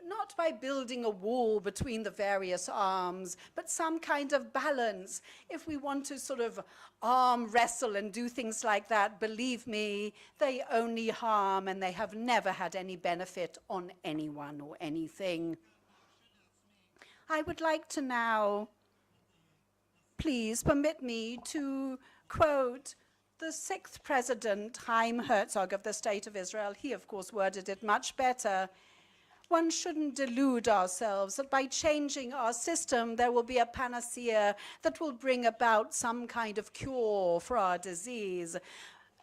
not by building a wall between the various arms, but some kind of balance. If we want to sort of arm wrestle and do things like that, believe me, they only harm, and they have never had any benefit on anyone or anything. I would like to now please permit me to quote the 6th President, Chaim Herzog of the State of Israel. He, of course, worded it much better. One shouldn't delude ourselves that by changing our system, there will be a panacea that will bring about some kind of cure for our disease.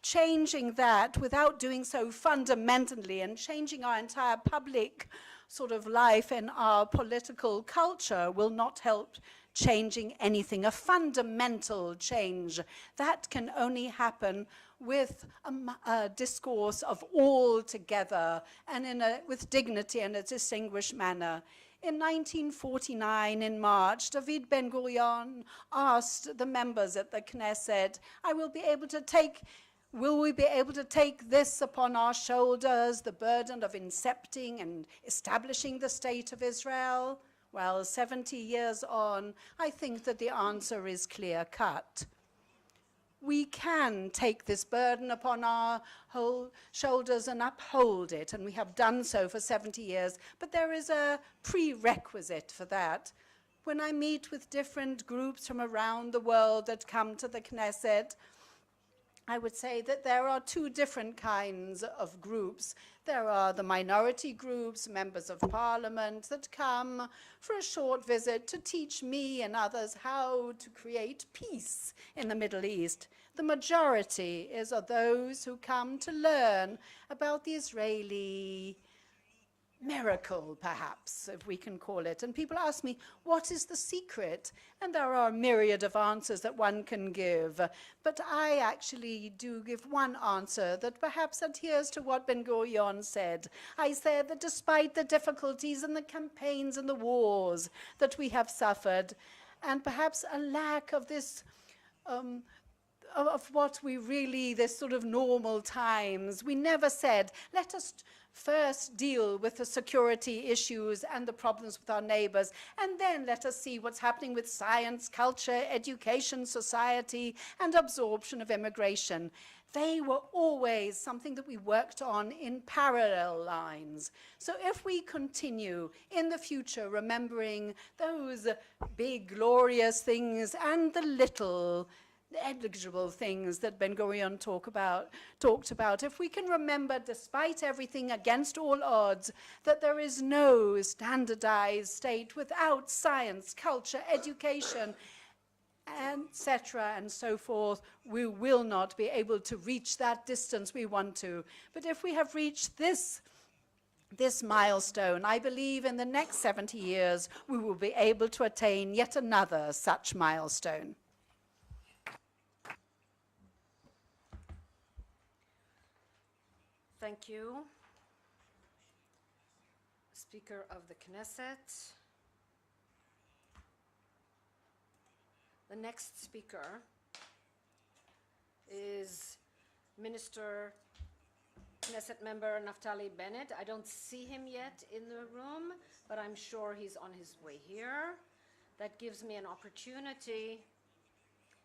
Changing that without doing so fundamentally and changing our entire public sort of life and our political culture will not help changing anything. A fundamental change that can only happen with a discourse of all together and with dignity and a distinguished manner. In 1949, in March, David Ben-Gurion asked the members at the Knesset, will we be able to take this upon our shoulders, the burden of incepting and establishing the State of Israel? Well, 70 years on, I think that the answer is clear-cut. We can take this burden upon our whole shoulders and uphold it, and we have done so for 70 years, but there is a prerequisite for that. When I meet with different groups from around the world that come to the Knesset, I would say that there are 2 different kinds of groups. There are the minority groups, members of parliament, that come for a short visit to teach me and others how to create peace in the Middle East. The majority are those who come to learn about the Israeli miracle, perhaps, if we can call it. And people ask me, what is the secret? And there are a myriad of answers that one can give. But I actually do give one answer that perhaps adheres to what Ben-Gurion said. I said that despite the difficulties and the campaigns and the wars that we have suffered, and perhaps a lack of this of what we really, this sort of normal times. We never said, let us first deal with the security issues and the problems with our neighbors, and then let us see what's happening with science, culture, education, society, and absorption of immigration. They were always something that we worked on in parallel lines. So if we continue in the future remembering those big, glorious things and the little negligible things that Ben Gurion talked about, if we can remember, despite everything, against all odds, that there is no standardized state without science, culture, education, etc., and so forth, we will not be able to reach that distance we want to. But if we have reached this milestone, I believe in the next 70 years, we will be able to attain yet another such milestone. Thank you. Speaker of the Knesset. The next speaker is Minister, Knesset member Naftali Bennett. I don't see him yet in the room, but I'm sure he's on his way here. That gives me an opportunity,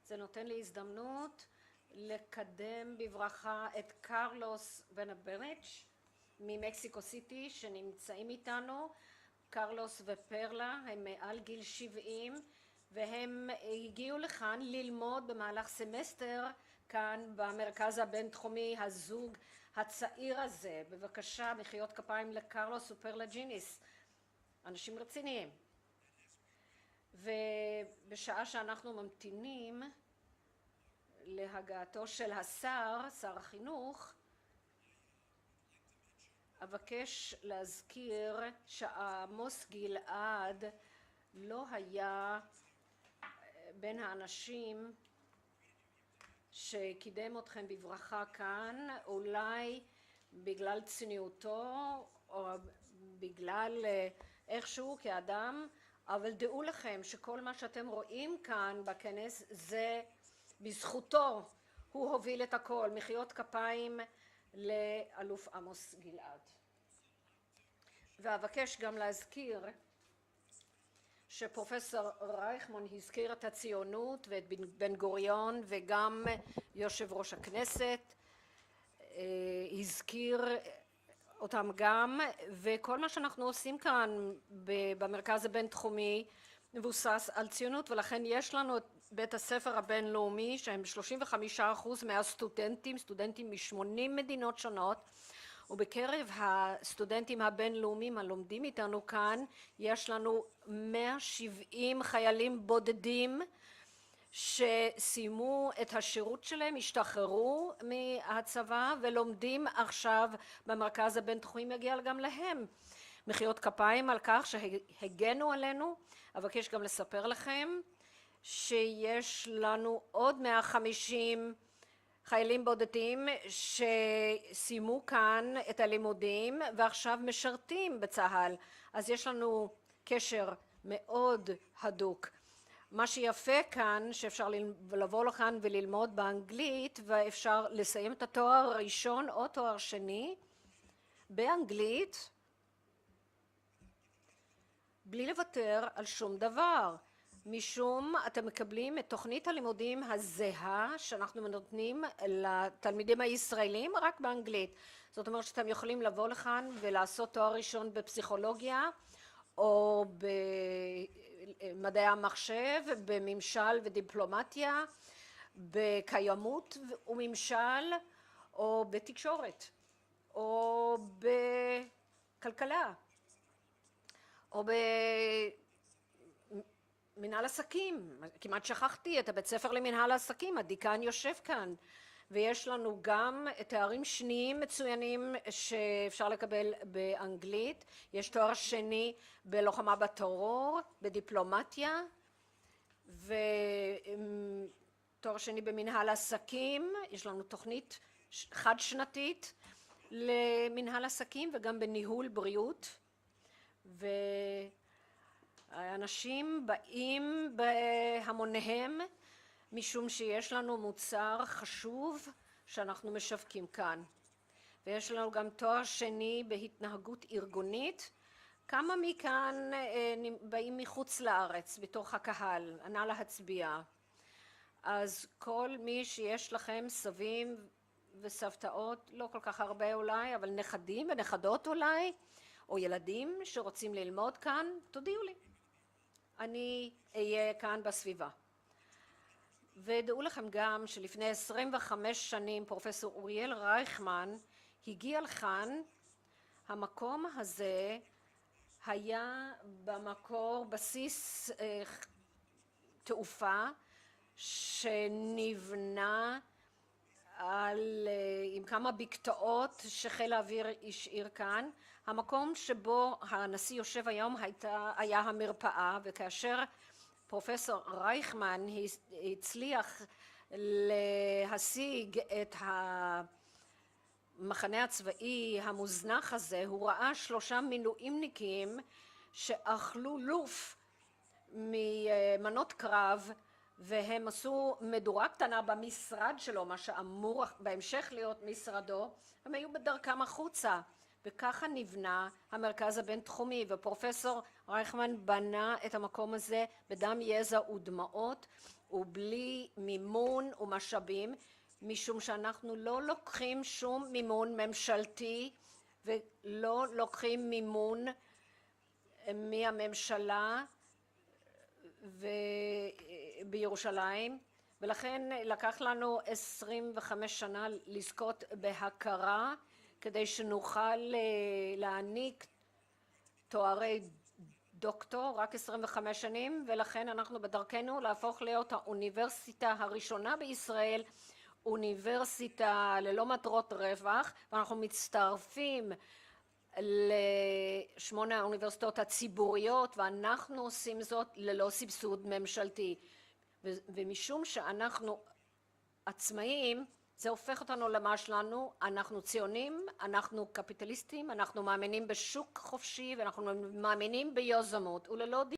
זה נותן לי הזדמנות לקדם בברכה את קרלוס ונבריץ' ממקסיקו סיטי שנמצאים איתנו. קרלוס ופרלה הם מעל גיל 70 והם הגיעו לכאן ללמוד במהלך סמסטר כאן במרכז הבינתחומי הזוג הצעיר הזה. בבקשה, מחיאות כפיים לקרלוס ופרלה ג'יניס, אנשים רציניים. ובשעה שאנחנו ממתינים להגעתו של השר, שר החינוך, אבקש להזכיר שעמוס גלעד לא היה בין האנשים שקידם אתכם בברכה כאן, אולי בגלל צניעותו או בגלל איכשהו כאדם, אבל דעו לכם שכל מה שאתם רואים כאן בכנס זה בזכותו, הוא הוביל את הכל. מחיאות כפיים לאלוף עמוס גלעד. ואבקש גם להזכיר שפרופסור רייכמן הזכיר את הציונות ואת בן גוריון, וגם יושב ראש הכנסת הזכיר אותם גם, וכל מה שאנחנו עושים כאן במרכז הבינתחומי מבוסס על ציונות, ולכן יש לנו את בית הספר הבינלאומי שהם 35% מהסטודנטים, סטודנטים מ-80 מדינות שונות, ובקרב הסטודנטים הבינלאומיים הלומדים איתנו כאן יש לנו 170 חיילים בודדים שסיימו את השירות שלהם, השתחררו מהצבא ולומדים עכשיו במרכז הבינתחומי. מגיע גם להם מחיאות כפיים על כך שהגנו עלינו. אבקש גם לספר לכם שיש לנו עוד 150 חיילים בודדים שסיימו כאן את הלימודים ועכשיו משרתים בצה"ל, אז יש לנו קשר מאוד הדוק. מה שיפה כאן שאפשר לבוא לכאן וללמוד באנגלית, ואפשר לסיים את התואר הראשון או תואר שני באנגלית בלי לוותר על שום דבר, משום אתם מקבלים את תוכנית הלימודים הזהה שאנחנו נותנים לתלמידים הישראלים רק באנגלית. זאת אומרת שאתם יכולים לבוא לכאן ולעשות תואר ראשון בפסיכולוגיה או במדעי המחשב, בממשל ודיפלומטיה, בקיימות וממשל, או בתקשורת, או בכלכלה, או במנהל עסקים. כמעט שכחתי את הבית ספר למנהל העסקים, הדיקן יושב כאן. ויש לנו גם תארים שניים מצוינים שאפשר לקבל באנגלית. יש תואר שני בלוחמה בטרור, בדיפלומטיה, ותואר שני במנהל עסקים. יש לנו תוכנית חד שנתית למנהל עסקים וגם בניהול בריאות. ואנשים באים בהמוניהם משום שיש לנו מוצר חשוב שאנחנו משווקים כאן. ויש לנו גם תואר שני בהתנהגות ארגונית. כמה מכאן באים מחוץ לארץ, בתוך הקהל, נא להצביע. אז כל מי שיש לכם סבים וסבתאות, לא כל כך הרבה אולי, אבל נכדים ונכדות אולי, או ילדים שרוצים ללמוד כאן, תודיעו לי. אני אהיה כאן בסביבה. ודעו לכם גם שלפני 25 שנים פרופסור אוריאל רייכמן הגיע לכאן. המקום הזה היה במקור בסיס תעופה שנבנה עם כמה בקתות שחיל האוויר השאיר כאן. המקום שבו הנשיא יושב היום היה המרפאה, וכאשר פרופסור רייכמן הצליח להשיג את המחנה הצבאי המוזנח הזה, הוא ראה 3 מילואימניקים שאכלו לוף ממנות קרב, והם עשו מדורה קטנה במשרד שלו, מה שאמור בהמשך להיות משרדו. הם היו בדרכם החוצה, וככה נבנה המרכז הבינתחומי, ופרופסור רייכמן בנה את המקום הזה בדם יזע ודמעות ובלי מימון ומשאבים, משום שאנחנו לא לוקחים שום מימון ממשלתי ולא לוקחים מימון מהממשלה בירושלים, ולכן לקח לנו 25 שנה לזכות בהכרה כדי שנוכל להעניק תוארי דוקטור, רק 25 שנים, ולכן אנחנו בדרכנו להפוך להיות האוניברסיטה הראשונה בישראל, אוניברסיטה ללא מטרות רווח, ואנחנו מצטרפים ל8 האוניברסיטאות הציבוריות, ואנחנו עושים זאת ללא סבסוד ממשלתי. ומשום שאנחנו עצמאיים, זה הופך אותנו למה שלנו. אנחנו ציונים, אנחנו קפיטליסטים, אנחנו מאמינים בשוק חופשי, ואנחנו מאמינים ביזמות, וללא